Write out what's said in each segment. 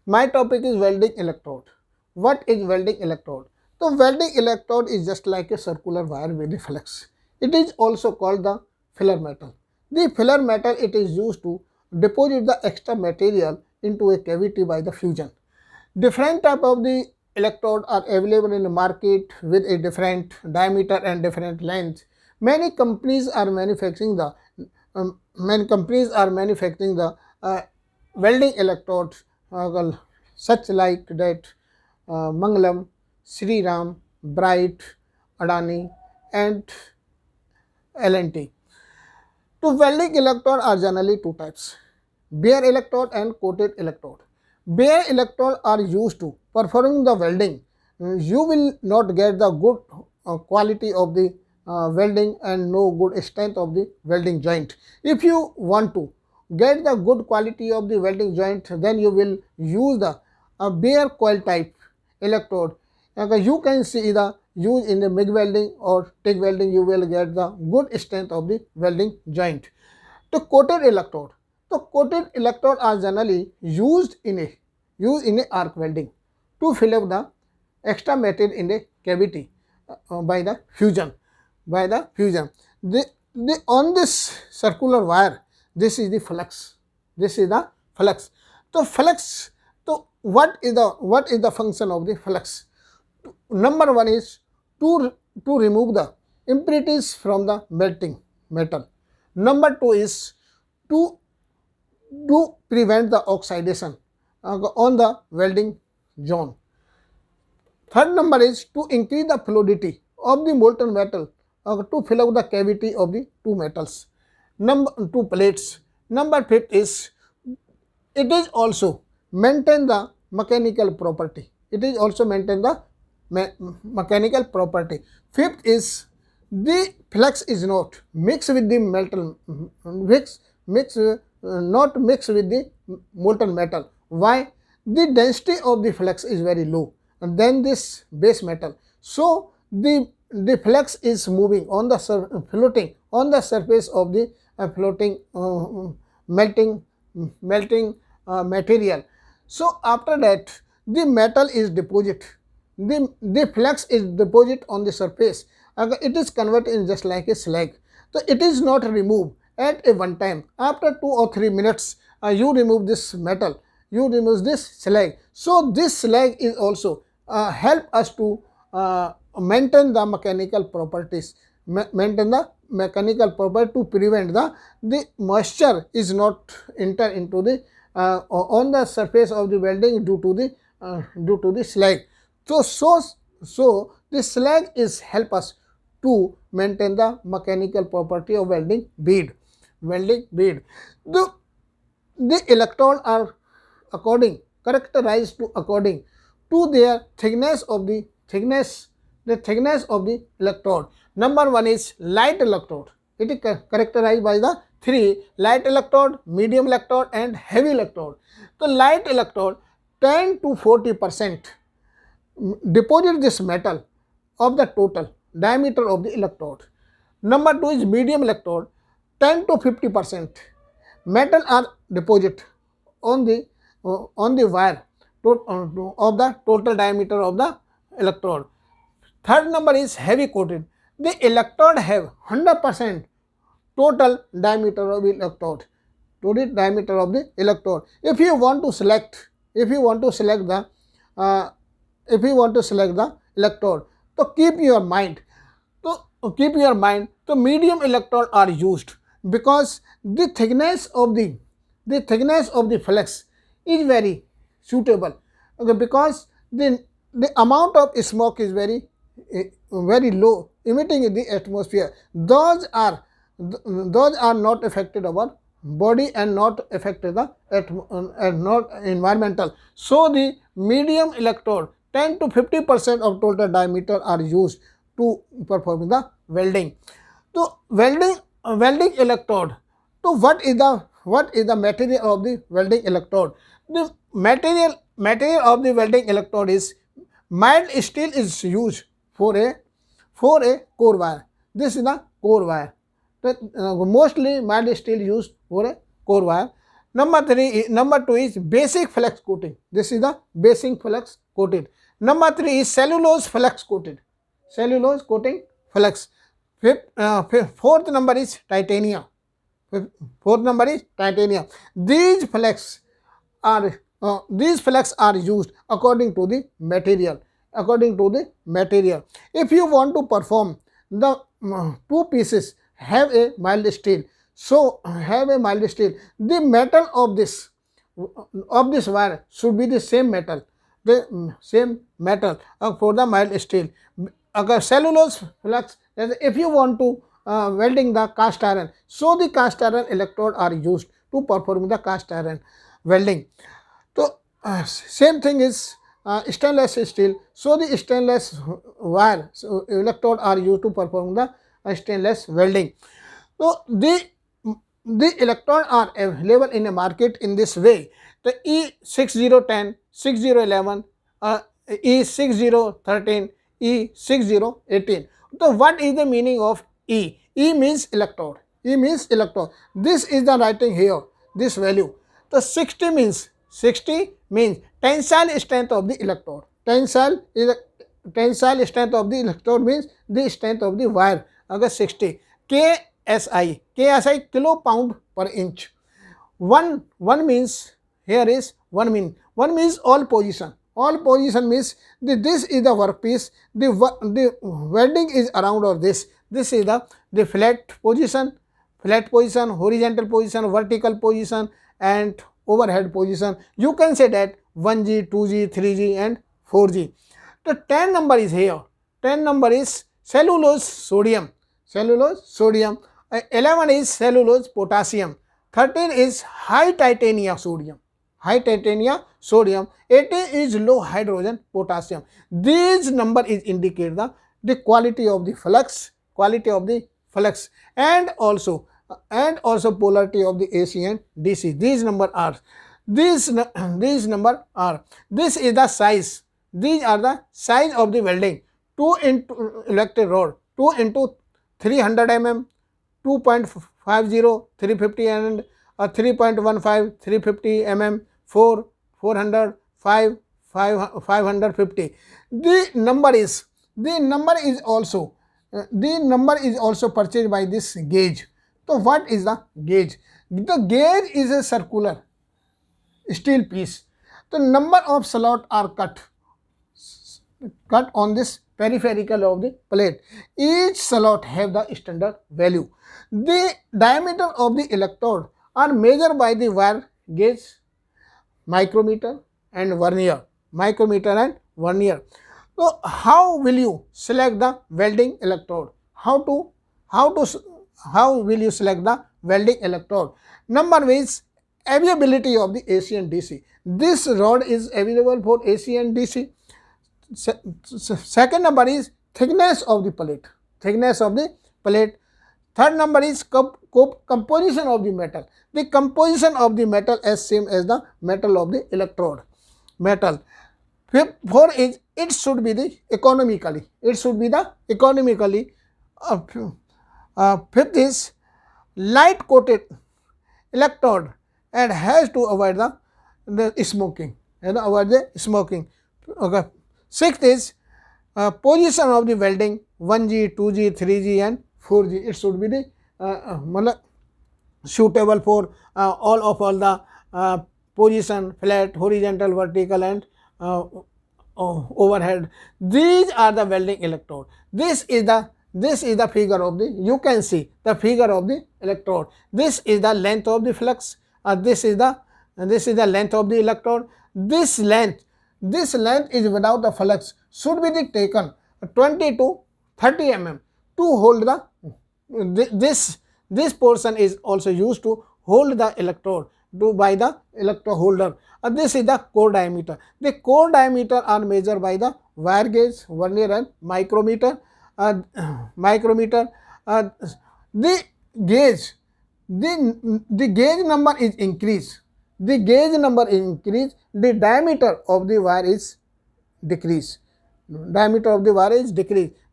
My topic is welding electrode. What is welding electrode? So welding electrode is just like a circular wire with a flux. It is also called the filler metal. The filler metal, it is used to deposit the extra material into a cavity by the fusion. Different type of the electrode are available in the market with a different diameter and different length. Many companies are manufacturing the welding electrodes, such like that Mangalam, Sriram, Bright, Adani, and L&T. To welding electrode are generally two types: bare electrode and coated electrode. Bare electrode are used to performing the welding. You will not get the good quality of the welding and no good strength of the welding joint. If you want to get the good quality of the welding joint, then you will use the bare coil type electrode. You can see the use in the MIG welding or TIG welding, you will get the good strength of the welding joint. The coated electrode. The coated electrode are generally used in a arc welding to fill up the extra material in the cavity by the fusion. On this circular wire, this is the flux. This is the flux. So flux. So what is the function of the flux? Number one is to remove the impurities from the melting metal. Number two is to prevent the oxidation on the welding zone. Third number is to increase the fluidity of the molten metal to fill up the cavity of the two metals. Number two plates. Number fifth is it is also maintain the mechanical property. It is also maintain the mechanical property. Fifth is the flux is not mixed with the metal, not mixed with the molten metal. Why? The density of the flux is very low than this base metal. So the flux is moving on the floating on the surface of the floating melting material. So after that, the metal is deposit. The flux is deposit on the surface. It is converted in just like a slag. So it is not removed at a one time. After 2 or 3 minutes, you remove this metal. You remove this slag. So this slag is also help us to maintain the mechanical properties. Maintain the mechanical property to prevent the moisture is not enter into the on the surface of the welding due to the slag. So the slag is help us to maintain the mechanical property of welding bead. The electrode are characterized according to their thickness of the electrode. Number one is light electrode. It is characterized by the three: light electrode, medium electrode, and heavy electrode. The light electrode 10 to 40% deposit this metal of the total diameter of the electrode. Number two is medium electrode. 10 to 50% metal are deposit on the wire of the total diameter of the electrode. Third number is heavy coated. The electrode have 100% total diameter of electrode. Total diameter of the electrode. If you want to select the electrode, so keep your mind. So medium electrode are used because the thickness of the flux is very suitable. Okay, because the amount of smoke is very low, emitting in the atmosphere. Those are not affected our body and not affected the not environmental. So the medium electrode 10 to 50% of total diameter are used to perform the welding. So welding electrode. So what is the material of the welding electrode? The material of the welding electrode is mild steel is used for a core wire. This is the core wire. Mostly mild steel used for a core wire. Number two is basic flex coating. This is the basic flex coated. Number three is cellulose flex coated. Cellulose coating flex. Fourth number is titanium. Fourth number is titanium. These flex are used according to the material. According to the material. If you want to perform the two pieces have a mild steel. So have a mild steel. The metal of this wire should be the same metal. The same metal for the mild steel. Cellulose flux. If you want to welding the cast iron, so the cast iron electrode are used to perform the cast iron welding. So same thing is stainless steel. So the stainless wire electrode are used to perform the stainless welding. So the electrode are available in a market in this way. The E6010, 6011, E6013, E6018. So what is the meaning of E? E means electrode. E means electrode. This is the writing here, this value. So 60 means tensile strength of the electrode. Tensile strength of the electrode means the strength of the wire. Agar 60. KSI kilo pound per inch. One means, here is one means all position. All position means this is the workpiece. The welding is around or this. This is the flat position, horizontal position, vertical position, and overhead position. You can say that 1G, 2G, 3G, and 4G. The 10 number is here. 10 number is cellulose sodium. 11 is cellulose potassium. 13 is high titanium sodium. 18 is low hydrogen potassium. These number is indicate the quality of the flux, and also polarity of the AC and DC. These number are. This is the size. These are the size of the welding. 2 into electric rod, 2 into 300 mm, 2.50, 350, and 3.15, 350 mm, 400, 550. The number is also purchased by this gauge. So what is the gauge? The gauge is a circular steel piece. The number of slots are cut on this peripheral of the plate. Each slot have the standard value. The diameter of the electrode are measured by the wire gauge, micrometer and vernier. So how will you select the welding electrode? How will you select the welding electrode? Number one is availability of the AC and DC. This rod is available for AC and DC. Second number is thickness of the plate. Third number is composition of the metal. The composition of the metal is same as the metal of the electrode. Fourth is it should be the economically. Fifth is light coated electrode and has to avoid the smoking. Okay. Sixth is position of the welding 1G, 2G, 3G, and 4G. It should be the suitable for all the position, flat, horizontal, vertical, and overhead. These are the welding electrode. This is the figure of the. You can see the figure of the electrode. This is the length of the flux. This is the length of the electrode. This length is without the flux should be taken 20 to 30 mm to hold the this portion is also used to hold the electrode by the electrode holder. This is the core diameter. The core diameter are measured by the wire gauge, vernier, and micrometer. The gauge number is increased. The diameter of the wire is decreased.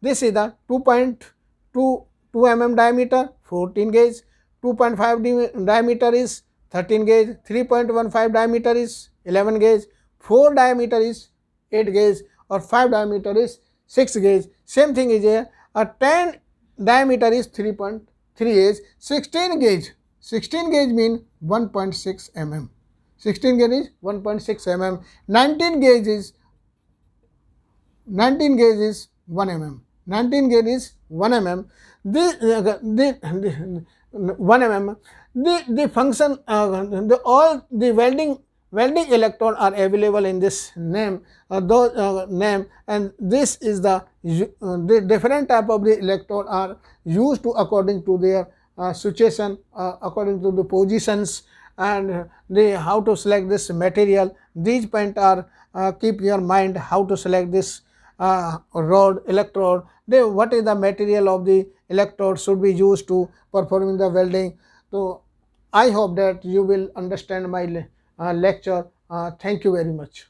This is the 2.2 mm diameter, 14 gauge. 2.5 diameter is 13 gauge, 3.15 diameter is 11 gauge, 4 diameter is 8 gauge, or 5 diameter is 6 gauge. Same thing is here. A 10 diameter is 3.3 gauge, 16 gauge. 16 gauge mean 1.6 mm. 16 gauge is 1.6 mm. 19 gauge is 19 gauge is 1 mm. 19 gauge is 1 mm. The 1 mm. The function all the welding electrode are available in this name, name, and this is the different type of the electrode are used to according to their situation, according to the positions, and the how to select this material. These points are keep your mind how to select this rod electrode. What is the material of the electrode should be used to performing the welding. So I hope that you will understand my lecture. Thank you very much.